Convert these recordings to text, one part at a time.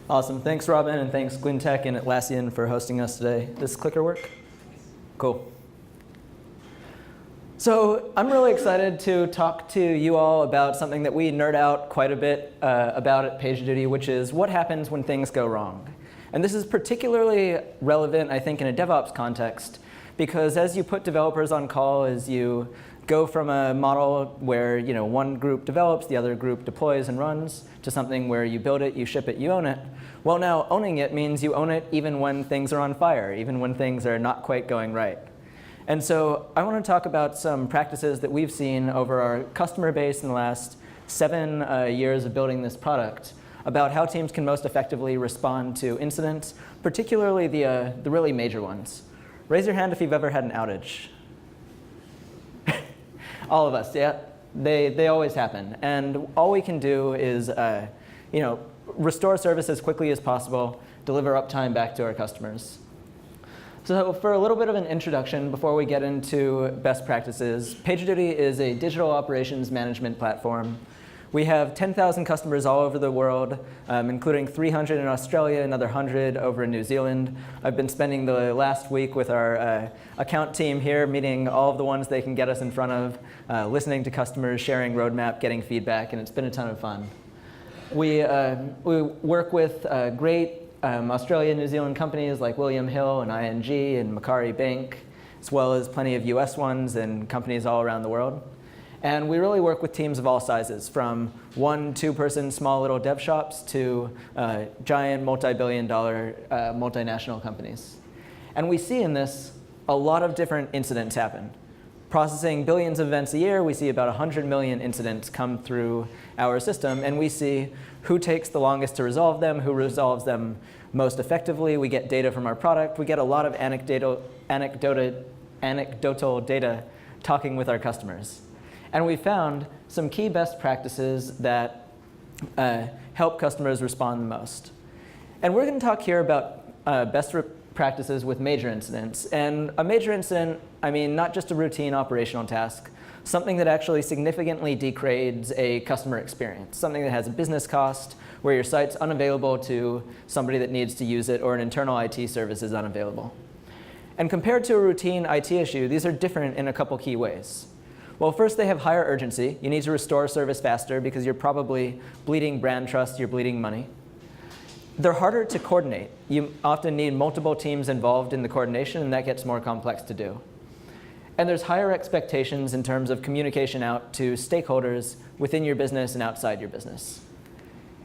Awesome. Thanks, Robin, and thanks, GlinTech and Atlassian for hosting us today. Does clicker work? Cool. So I'm really excited to talk to you all about something that we nerd out quite a bit about at Pagerduty, which is what happens when things go wrong. And this is particularly relevant, I think, in a DevOps context, because as you put developers on call, as you go from a model where one group develops, the other group deploys and runs, to something where you build it, you ship it, you own it. Well, now owning it means you own it even when things are on fire, even when things are not quite going right. And so I want to talk about some practices that we've seen over our customer base in the last 7 years of building this product about how teams can most effectively respond to incidents, particularly the really major ones. Raise your hand if you've ever had an outage. All of us, yeah. They always happen. And all we can do is restore service as quickly as possible, deliver uptime back to our customers. So for a little bit of an introduction before we get into best practices, PagerDuty is a digital operations management platform. We have 10,000 customers all over the world, including 300 in Australia, another 100 over in New Zealand. I've been spending the last week with our account team here, meeting all of the ones they can get us in front of, listening to customers, sharing roadmap, getting feedback, and it's been a ton of fun. We work with great Australia and New Zealand companies like William Hill and ING and Macquarie Bank, as well as plenty of US ones and companies all around the world. And we really work with teams of all sizes, from 1-, 2-person small little dev shops to giant multi-billion-dollar multinational companies. And we see in this a lot of different incidents happen. Processing billions of events a year, we see about 100 million incidents come through our system, and we see who takes the longest to resolve them, who resolves them most effectively. We get data from our product. We get a lot of anecdotal data talking with our customers. And we found some key best practices that help customers respond the most. And we're going to talk here about best practices with major incidents. And a major incident, I mean not just a routine operational task, something that actually significantly degrades a customer experience, something that has a business cost, where your site's unavailable to somebody that needs to use it, or an internal IT service is unavailable. And compared to a routine IT issue, these are different in a couple key ways. Well, first, they have higher urgency. You need to restore service faster because you're probably bleeding brand trust, you're bleeding money. They're harder to coordinate. You often need multiple teams involved in the coordination, and that gets more complex to do. And there's higher expectations in terms of communication out to stakeholders within your business and outside your business.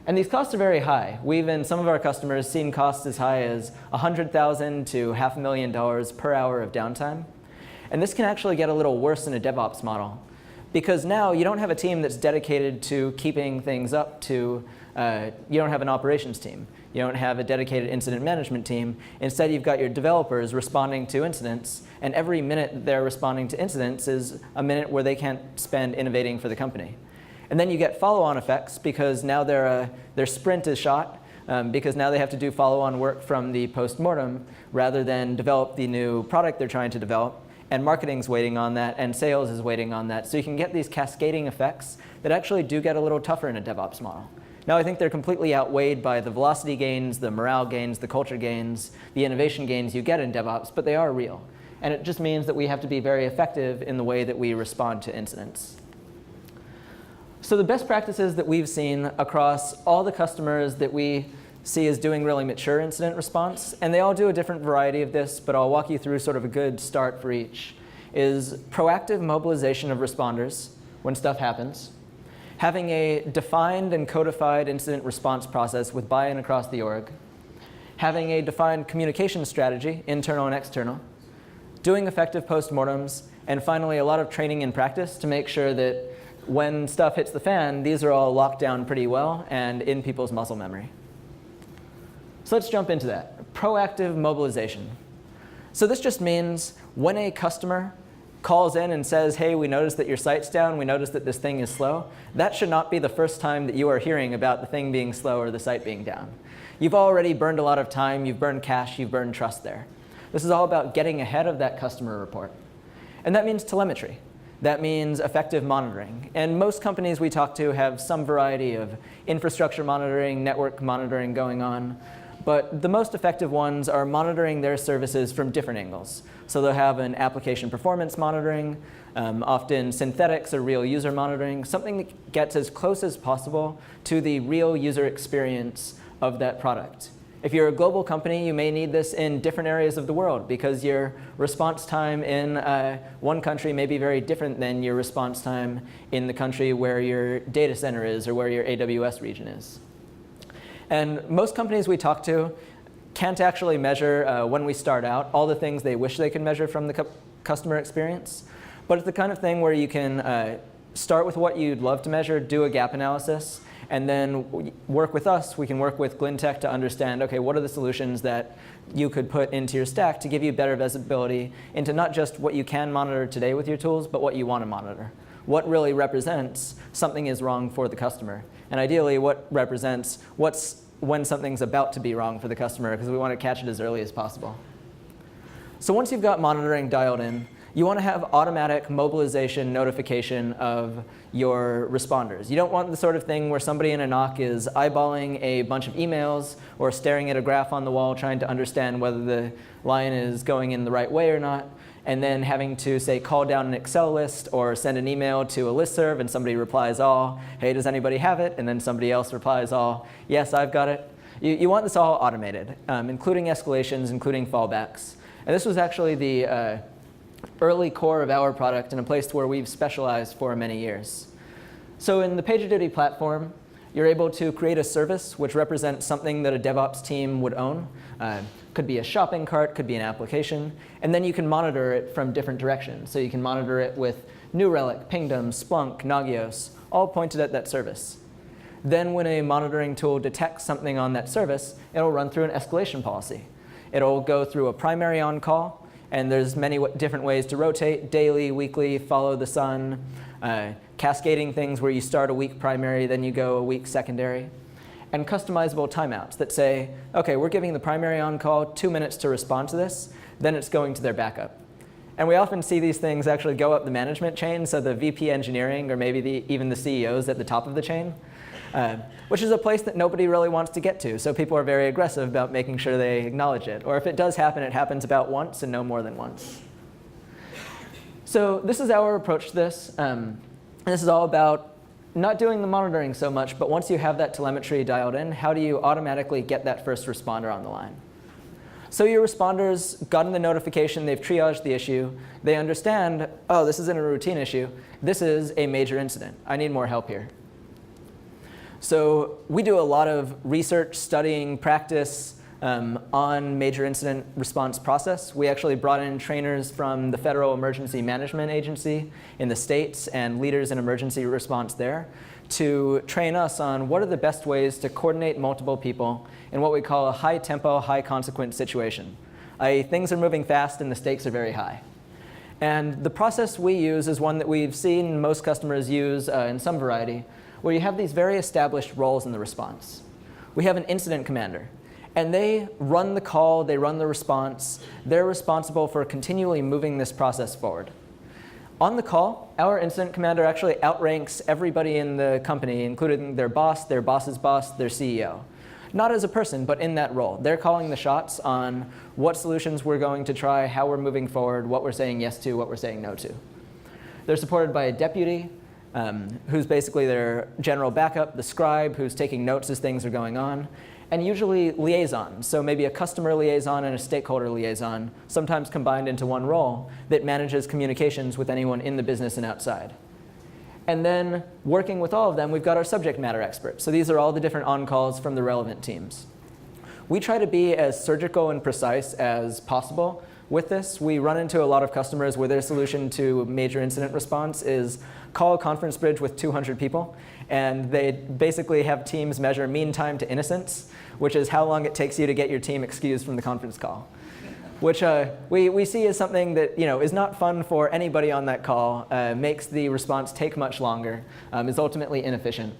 And these costs are very high. We've, in some of our customers, seen costs as high as $100,000 to $500,000 per hour of downtime. And this can actually get a little worse in a DevOps model, because now you don't have a team that's dedicated to keeping things up to, you don't have an operations team. You don't have a dedicated incident management team. Instead, you've got your developers responding to incidents, and every minute they're responding to incidents is a minute where they can't spend innovating for the company. And then you get follow-on effects, because now their sprint is shot, because now they have to do follow-on work from the post-mortem rather than develop the new product they're trying to develop. And marketing's waiting on that, and sales is waiting on that. So you can get these cascading effects that actually do get a little tougher in a DevOps model. Now, I think they're completely outweighed by the velocity gains, the morale gains, the culture gains, the innovation gains you get in DevOps, but they are real. And it just means that we have to be very effective in the way that we respond to incidents. So the best practices that we've seen across all the customers that we see as doing really mature incident response, and they all do a different variety of this, but I'll walk you through sort of a good start for each, is proactive mobilization of responders when stuff happens, having a defined and codified incident response process with buy-in across the org, having a defined communication strategy, internal and external, doing effective postmortems, and finally a lot of training and practice to make sure that when stuff hits the fan, these are all locked down pretty well and in people's muscle memory. So let's jump into that. Proactive mobilization. So this just means when a customer calls in and says, hey, we noticed that your site's down, we noticed that this thing is slow, that should not be the first time that you are hearing about the thing being slow or the site being down. You've already burned a lot of time, you've burned cash, you've burned trust there. This is all about getting ahead of that customer report. And that means telemetry. That means effective monitoring. And most companies we talk to have some variety of infrastructure monitoring, network monitoring going on. But the most effective ones are monitoring their services from different angles. So they'll have an application performance monitoring, often synthetics or real user monitoring, something that gets as close as possible to the real user experience of that product. If you're a global company, you may need this in different areas of the world because your response time in one country may be very different than your response time in the country where your data center is or where your AWS region is. And most companies we talk to can't actually measure, when we start out, all the things they wish they could measure from the customer experience. But it's the kind of thing where you can start with what you'd love to measure, do a gap analysis, and then work with us. We can work with GlinTech to understand, OK, what are the solutions that you could put into your stack to give you better visibility into not just what you can monitor today with your tools, but what you want to monitor. What really represents something is wrong for the customer. And ideally, what represents when something's about to be wrong for the customer, because we want to catch it as early as possible. So once you've got monitoring dialed in, you want to have automatic mobilization notification of your responders. You don't want the sort of thing where somebody in a NOC is eyeballing a bunch of emails or staring at a graph on the wall trying to understand whether the line is going in the right way or not, and then having to, say, call down an Excel list or send an email to a listserv and somebody replies all, hey, does anybody have it? And then somebody else replies all, yes, I've got it. You want this all automated, including escalations, including fallbacks. And this was actually the early core of our product and a place where we've specialized for many years. So in the PagerDuty platform, you're able to create a service which represents something that a DevOps team would own. Could be a shopping cart, could be an application. And then you can monitor it from different directions. So you can monitor it with New Relic, Pingdom, Splunk, Nagios, all pointed at that service. Then when a monitoring tool detects something on that service, it'll run through an escalation policy. It'll go through a primary on-call. And there's many different ways to rotate, daily, weekly, follow the sun, cascading things where you start a week primary, then you go a week secondary, and customizable timeouts that say, OK, we're giving the primary on-call 2 minutes to respond to this, then it's going to their backup. And we often see these things actually go up the management chain, so the VP engineering or maybe even the CEOs at the top of the chain, which is a place that nobody really wants to get to. So people are very aggressive about making sure they acknowledge it. Or if it does happen, it happens about once and no more than once. So this is our approach to this. And this is all about not doing the monitoring so much, but once you have that telemetry dialed in, how do you automatically get that first responder on the line? So your responders gotten the notification, they've triaged the issue, they understand, oh, this isn't a routine issue, this is a major incident. I need more help here. So we do a lot of research, studying, practice on major incident response process. We actually brought in trainers from the Federal Emergency Management Agency in the States and leaders in emergency response there to train us on what are the best ways to coordinate multiple people in what we call a high-tempo, high-consequence situation. Things are moving fast and the stakes are very high. And the process we use is one that we've seen most customers use in some variety, where you have these very established roles in the response. We have an incident commander, and they run the call, they run the response. They're responsible for continually moving this process forward. On the call, our incident commander actually outranks everybody in the company, including their boss's boss, their CEO. Not as a person, but in that role. They're calling the shots on what solutions we're going to try, how we're moving forward, what we're saying yes to, what we're saying no to. They're supported by a deputy, who's basically their general backup, the scribe who's taking notes as things are going on, and usually liaisons. So maybe a customer liaison and a stakeholder liaison, sometimes combined into one role that manages communications with anyone in the business and outside. And then working with all of them, we've got our subject matter experts. So these are all the different on-calls from the relevant teams. We try to be as surgical and precise as possible with this. We run into a lot of customers where their solution to major incident response is call a conference bridge with 200 people. And they basically have teams measure mean time to innocence, which is how long it takes you to get your team excused from the conference call, which we see as something that is not fun for anybody on that call, makes the response take much longer, is ultimately inefficient.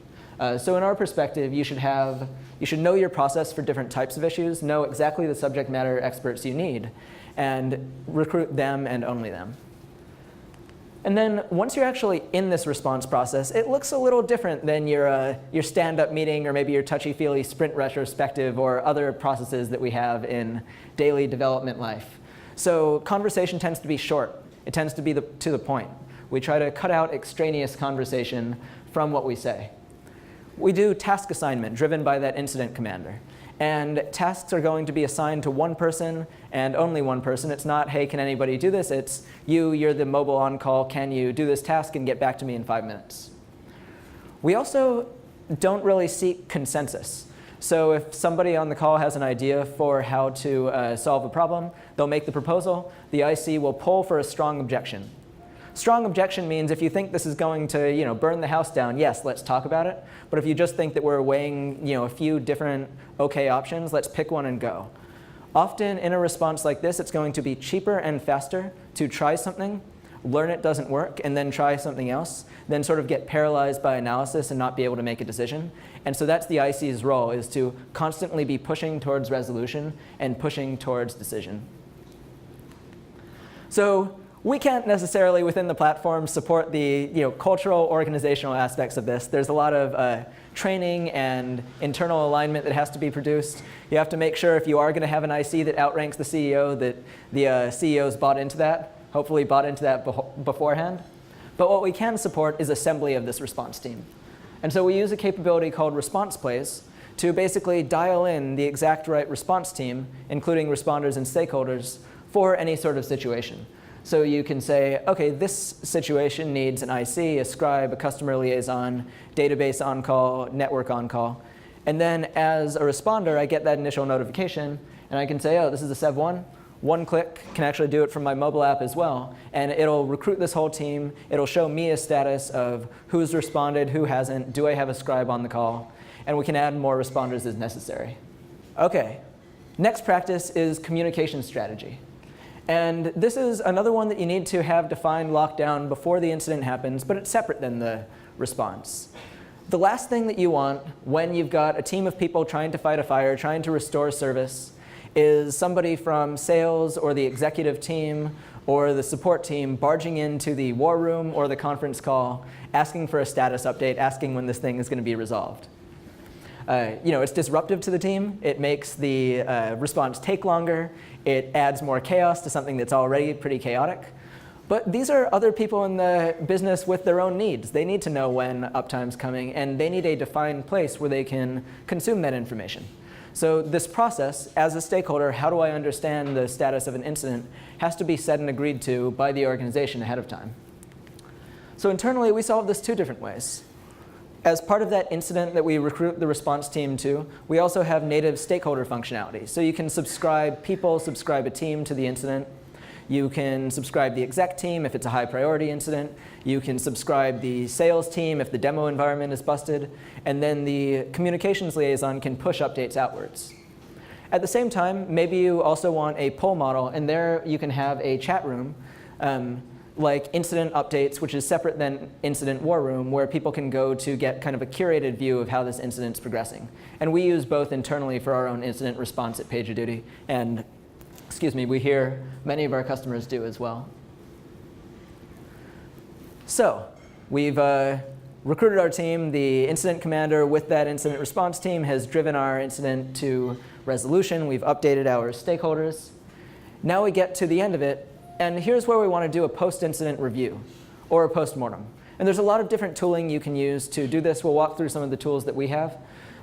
So in our perspective, you should know your process for different types of issues, know exactly the subject matter experts you need, and recruit them and only them. And then once you're actually in this response process, it looks a little different than your stand-up meeting or maybe your touchy-feely sprint retrospective or other processes that we have in daily development life. So conversation tends to be short. It tends to be to the point. We try to cut out extraneous conversation from what we say. We do task assignment driven by that incident commander. And tasks are going to be assigned to one person and only one person. It's not, hey, can anybody do this? It's you're the mobile on-call. Can you do this task and get back to me in 5 minutes? We also don't really seek consensus. So if somebody on the call has an idea for how to solve a problem, they'll make the proposal. The IC will poll for a strong objection. Strong objection means if you think this is going to burn the house down, yes, let's talk about it. But if you just think that we're weighing a few different OK options, let's pick one and go. Often in a response like this, it's going to be cheaper and faster to try something, learn it doesn't work, and then try something else, then sort of get paralyzed by analysis and not be able to make a decision. And so that's the IC's role, is to constantly be pushing towards resolution and pushing towards decision. So we can't necessarily, within the platform, support the cultural, organizational aspects of this. There's a lot of training and internal alignment that has to be produced. You have to make sure if you are going to have an IC that outranks the CEO, that the CEO's bought into that, hopefully bought into that beforehand. But what we can support is assembly of this response team. And so we use a capability called response plays to basically dial in the exact right response team, including responders and stakeholders, for any sort of situation. So you can say, OK, this situation needs an IC, a scribe, a customer liaison, database on-call, network on-call. And then as a responder, I get that initial notification. And I can say, oh, this is a Sev 1. One click can actually do it from my mobile app as well. And it'll recruit this whole team. It'll show me a status of who's responded, who hasn't, do I have a scribe on the call. And we can add more responders as necessary. OK, next practice is communication strategy. And this is another one that you need to have defined, locked down before the incident happens, but it's separate than the response. The last thing that you want when you've got a team of people trying to fight a fire, trying to restore service, is somebody from sales or the executive team or the support team barging into the war room or the conference call, asking for a status update, asking when this thing is going to be resolved. It's disruptive to the team. It makes the response take longer. It adds more chaos to something that's already pretty chaotic. But these are other people in the business with their own needs. They need to know when uptime's coming, and they need a defined place where they can consume that information. So this process, as a stakeholder, how do I understand the status of an incident, has to be said and agreed to by the organization ahead of time. So internally, we solve this 2 different ways. As part of that incident that we recruit the response team to, we also have native stakeholder functionality. So you can subscribe people, subscribe a team to the incident. You can subscribe the exec team if it's a high priority incident. You can subscribe the sales team if the demo environment is busted. And then the communications liaison can push updates outwards. At the same time, maybe you also want a pull model, and there you can have a chat room like incident updates, which is separate than incident war room, where people can go to get kind of a curated view of how this incident's progressing. And we use both internally for our own incident response at Pagerduty, and we hear many of our customers do as well. So we've recruited our team. The incident commander with that incident response team has driven our incident to resolution. We've updated our stakeholders. Now we get to the end of it. And here's where we want to do a post-incident review or a post-mortem. And there's a lot of different tooling you can use to do this. We'll walk through some of the tools that we have.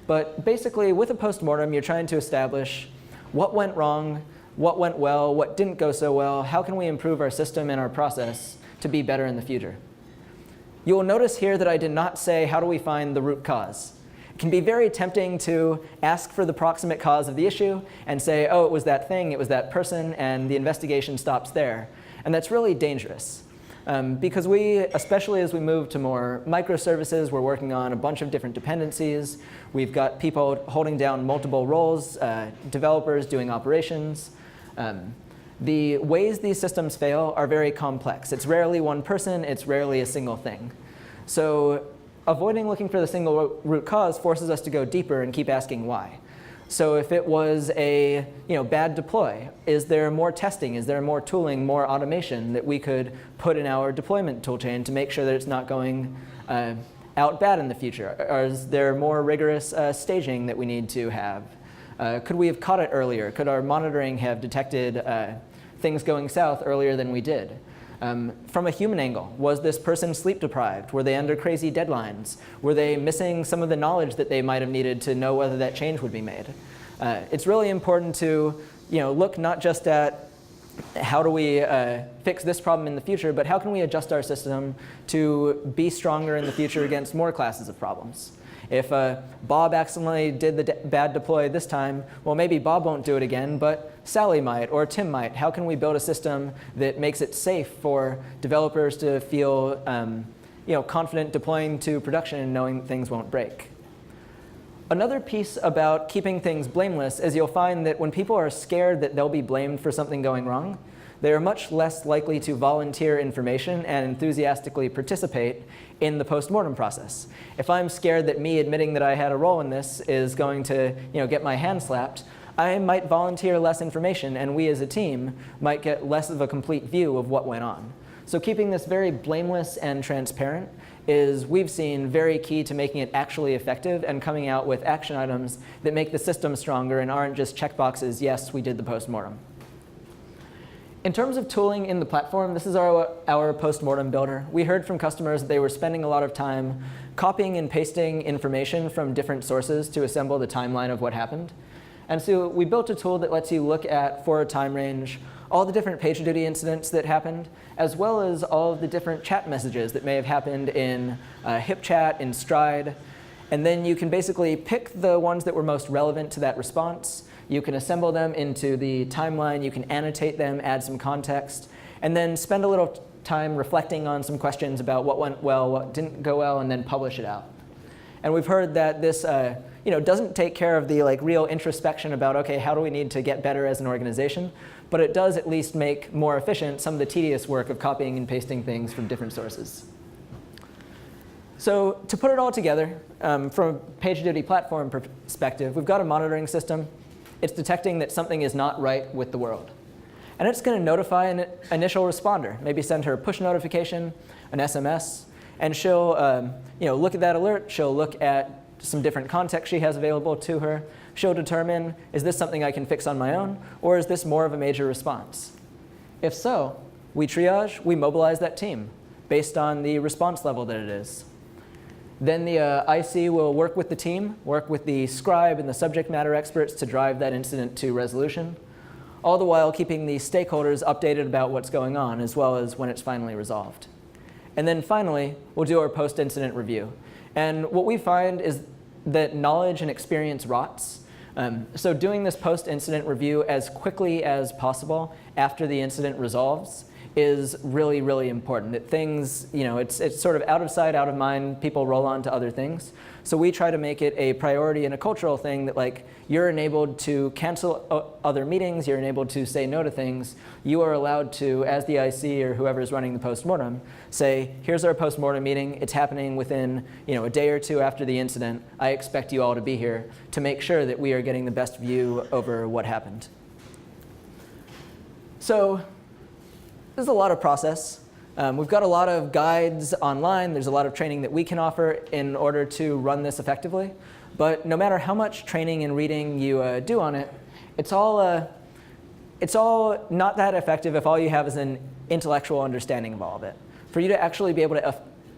But basically, with a post-mortem, you're trying to establish what went wrong, what went well, what didn't go so well, how can we improve our system and our process to be better in the future. You will notice here that I did not say, how do we find the root cause? It can be very tempting to ask for the proximate cause of the issue and say, oh, it was that thing, it was that person, and the investigation stops there. And that's really dangerous. Because we, especially as we move to more microservices, we're working on a bunch of different dependencies. We've got people holding down multiple roles, developers doing operations. The ways these systems fail are very complex. It's rarely one person, it's rarely a single thing. So avoiding looking for the single root cause forces us to go deeper and keep asking why. So if it was a bad deploy, is there more testing? Is there more tooling, more automation that we could put in our deployment toolchain to make sure that it's not going out bad in the future? Or is there more rigorous staging that we need to have? Could we have caught it earlier? Could our monitoring have detected things going south earlier than we did? From a human angle, was this person sleep deprived? Were they under crazy deadlines? Were they missing some of the knowledge that they might have needed to know whether that change would be made? It's really important to look not just at how do we fix this problem in the future, but how can we adjust our system to be stronger in the future against more classes of problems? If Bob accidentally did the bad deploy this time, well, maybe Bob won't do it again, but Sally might or Tim might. How can we build a system that makes it safe for developers to feel confident deploying to production and knowing things won't break? Another piece about keeping things blameless is you'll find that when people are scared that they'll be blamed for something going wrong, they are much less likely to volunteer information and enthusiastically participate in the post-mortem process. If I'm scared that me admitting that I had a role in this is going to get my hand slapped, I might volunteer less information, and we as a team might get less of a complete view of what went on. So keeping this very blameless and transparent is, we've seen, very key to making it actually effective and coming out with action items that make the system stronger and aren't just checkboxes, yes, we did the post-mortem. In terms of tooling in the platform, this is our post-mortem builder. We heard from customers that they were spending a lot of time copying and pasting information from different sources to assemble the timeline of what happened. And so we built a tool that lets you look at, for a time range, all the different PagerDuty incidents that happened, as well as all of the different chat messages that may have happened in HipChat, in Stride. And then you can basically pick the ones that were most relevant to that response. You can assemble them into the timeline. You can annotate them, add some context, and then spend a little time reflecting on some questions about what went well, what didn't go well, and then publish it out. And we've heard that this doesn't take care of the real introspection about, OK, how do we need to get better as an organization? But it does at least make more efficient some of the tedious work of copying and pasting things from different sources. So to put it all together, from a PagerDuty platform perspective, we've got a monitoring system. It's detecting that something is not right with the world. And it's going to notify an initial responder, maybe send her a push notification, an SMS, and she'll look at that alert. She'll look at some different context she has available to her. She'll determine, is this something I can fix on my own, or is this more of a major response? If so, we triage, we mobilize that team based on the response level that it is. Then the IC will work with the team, work with the scribe and the subject matter experts to drive that incident to resolution, all the while keeping the stakeholders updated about what's going on, as well as when it's finally resolved. And then finally, we'll do our post-incident review. And what we find is that knowledge and experience rots. So doing this post-incident review as quickly as possible after the incident resolves is really, really important. That things, it's sort of out of sight, out of mind. People roll on to other things. So we try to make it a priority and a cultural thing that you're enabled to cancel other meetings. You're enabled to say no to things. You are allowed to, as the IC or whoever is running the postmortem, say, here's our postmortem meeting. It's happening within a day or two after the incident. I expect you all to be here to make sure that we are getting the best view over what happened. So there's a lot of process. We've got a lot of guides online. There's a lot of training that we can offer in order to run this effectively. But no matter how much training and reading you do on it, it's all not that effective if all you have is an intellectual understanding of all of it. For you to actually be able to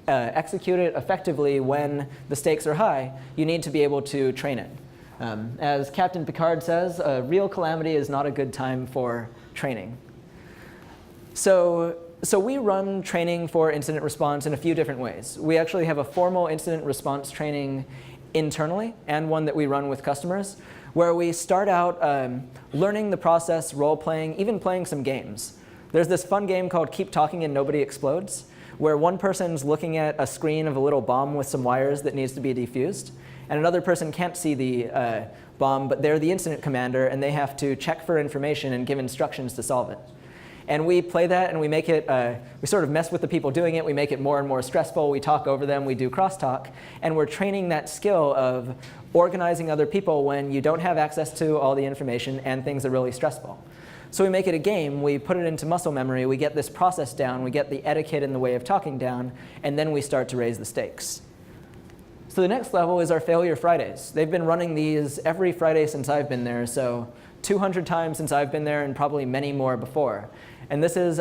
execute it effectively when the stakes are high, you need to be able to train it. As Captain Picard says, a real calamity is not a good time for training. So we run training for incident response in a few different ways. We actually have a formal incident response training internally and one that we run with customers, where we start out learning the process, role-playing, even playing some games. There's this fun game called Keep Talking and Nobody Explodes, where one person's looking at a screen of a little bomb with some wires that needs to be defused, and another person can't see the bomb, but they're the incident commander, and they have to check for information and give instructions to solve it. And we play that and we make it, we sort of mess with the people doing it. We make it more and more stressful. We talk over them. We do crosstalk. And we're training that skill of organizing other people when you don't have access to all the information and things are really stressful. So we make it a game. We put it into muscle memory. We get this process down. We get the etiquette in the way of talking down. And then we start to raise the stakes. So the next level is our Failure Fridays. They've been running these every Friday since I've been there. So 200 times since I've been there and probably many more before. And this is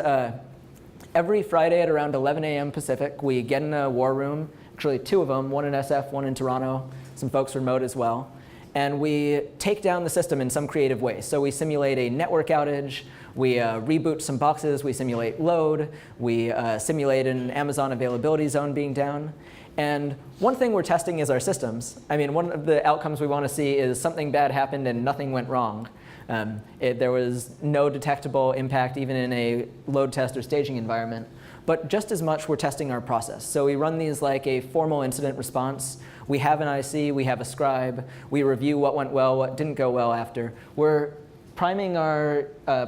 every Friday at around 11 a.m. Pacific. We get in a war room, actually 2 of them, one in SF, one in Toronto, some folks remote as well. And we take down the system in some creative way. So we simulate a network outage. We reboot some boxes. We simulate load. We simulate an Amazon availability zone being down. And one thing we're testing is our systems. I mean, one of the outcomes we want to see is something bad happened and nothing went wrong. There was no detectable impact even in a load test or staging environment. But just as much, we're testing our process. So we run these like a formal incident response. We have an IC, we have a scribe. We review what went well, what didn't go well after. We're priming our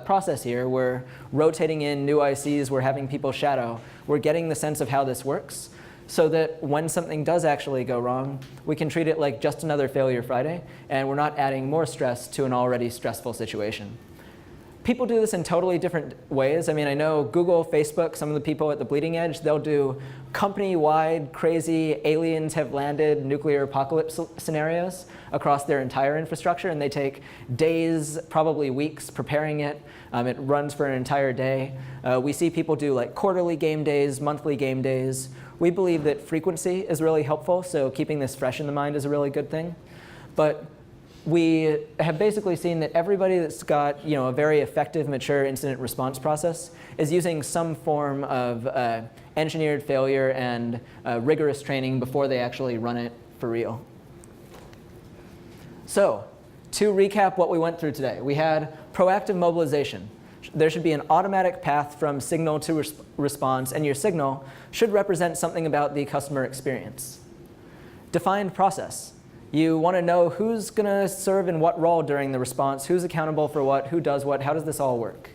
process here. We're rotating in new ICs. We're having people shadow. We're getting the sense of how this works so that when something does actually go wrong, we can treat it like just another Failure Friday, and we're not adding more stress to an already stressful situation. People do this in totally different ways. I mean, I know Google, Facebook, some of the people at the bleeding edge, they'll do company-wide, crazy, aliens have landed nuclear apocalypse scenarios across their entire infrastructure, and they take days, probably weeks, preparing it. It runs for an entire day. We see people do like quarterly game days, monthly game days. We believe that frequency is really helpful, so keeping this fresh in the mind is a really good thing. But we have basically seen that everybody that's got a very effective, mature incident response process is using some form of engineered failure and rigorous training before they actually run it for real. So to recap what we went through today, we had proactive mobilization. There should be an automatic path from signal to response, and your signal should represent something about the customer experience. Defined process. You want to know who's going to serve in what role during the response, who's accountable for what, who does what, how does this all work?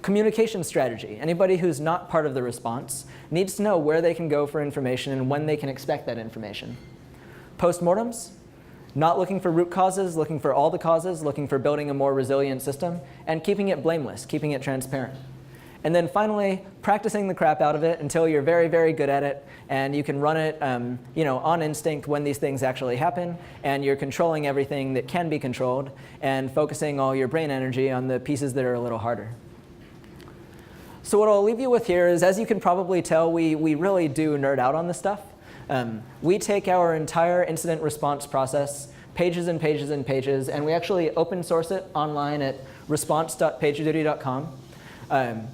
Communication strategy. Anybody who's not part of the response needs to know where they can go for information and when they can expect that information. Postmortems. Not looking for root causes, looking for all the causes, looking for building a more resilient system, and keeping it blameless, keeping it transparent. And then finally, practicing the crap out of it until you're very, very good at it, and you can run it on instinct when these things actually happen, and you're controlling everything that can be controlled, and focusing all your brain energy on the pieces that are a little harder. So what I'll leave you with here is, as you can probably tell, we really do nerd out on this stuff. We take our entire incident response process, pages and pages and pages, and we actually open source it online at response.pagerduty.com.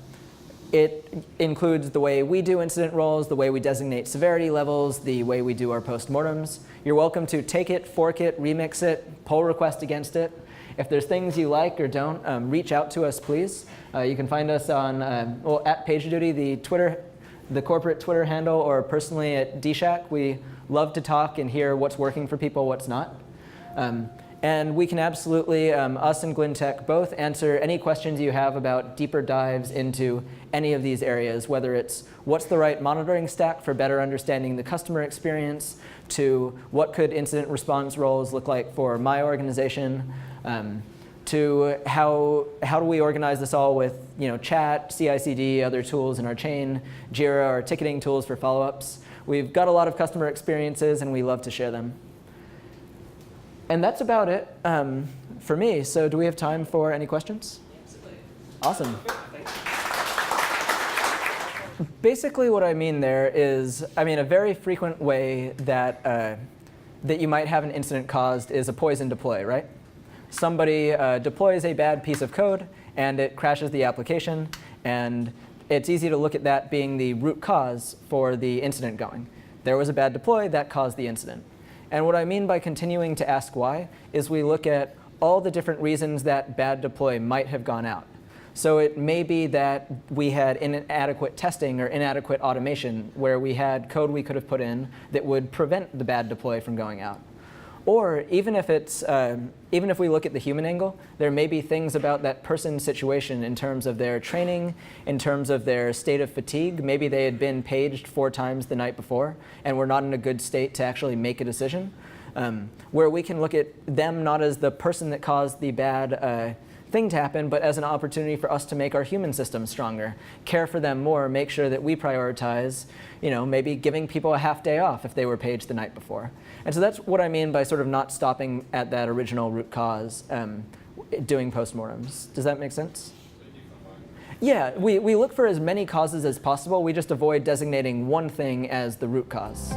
It includes the way we do incident roles, the way we designate severity levels, the way we do our postmortems. You're welcome to take it, fork it, remix it, pull request against it. If there's things you like or don't, reach out to us, please. You can find us on at Pagerduty, the corporate Twitter handle, or personally at DShack. We love to talk and hear what's working for people, what's not. And we can absolutely, us and GlinTech both, answer any questions you have about deeper dives into any of these areas, whether it's what's the right monitoring stack for better understanding the customer experience, to what could incident response roles look like for my organization, to how do we organize this all with chat, CI/CD, other tools in our chain, Jira, our ticketing tools for follow-ups. We've got a lot of customer experiences, and we love to share them. And that's about it for me. So do we have time for any questions? Absolutely. Awesome. Basically what I mean there is, a very frequent way that, that you might have an incident caused is a poison deploy, right? Somebody deploys a bad piece of code, and it crashes the application. And it's easy to look at that being the root cause for the incident going. There was a bad deploy that caused the incident. And what I mean by continuing to ask why is we look at all the different reasons that bad deploy might have gone out. So it may be that we had inadequate testing or inadequate automation where we had code we could have put in that would prevent the bad deploy from going out. Or even if we look at the human angle, there may be things about that person's situation in terms of their training, in terms of their state of fatigue. Maybe they had been paged 4 times the night before and were not in a good state to actually make a decision, where we can look at them not as the person that caused the bad thing to happen, but as an opportunity for us to make our human system stronger, care for them more, make sure that we prioritize, maybe giving people a half day off if they were paged the night before. And so that's what I mean by sort of not stopping at that original root cause, doing postmortems. Does that make sense? Yeah, we look for as many causes as possible. We just avoid designating one thing as the root cause.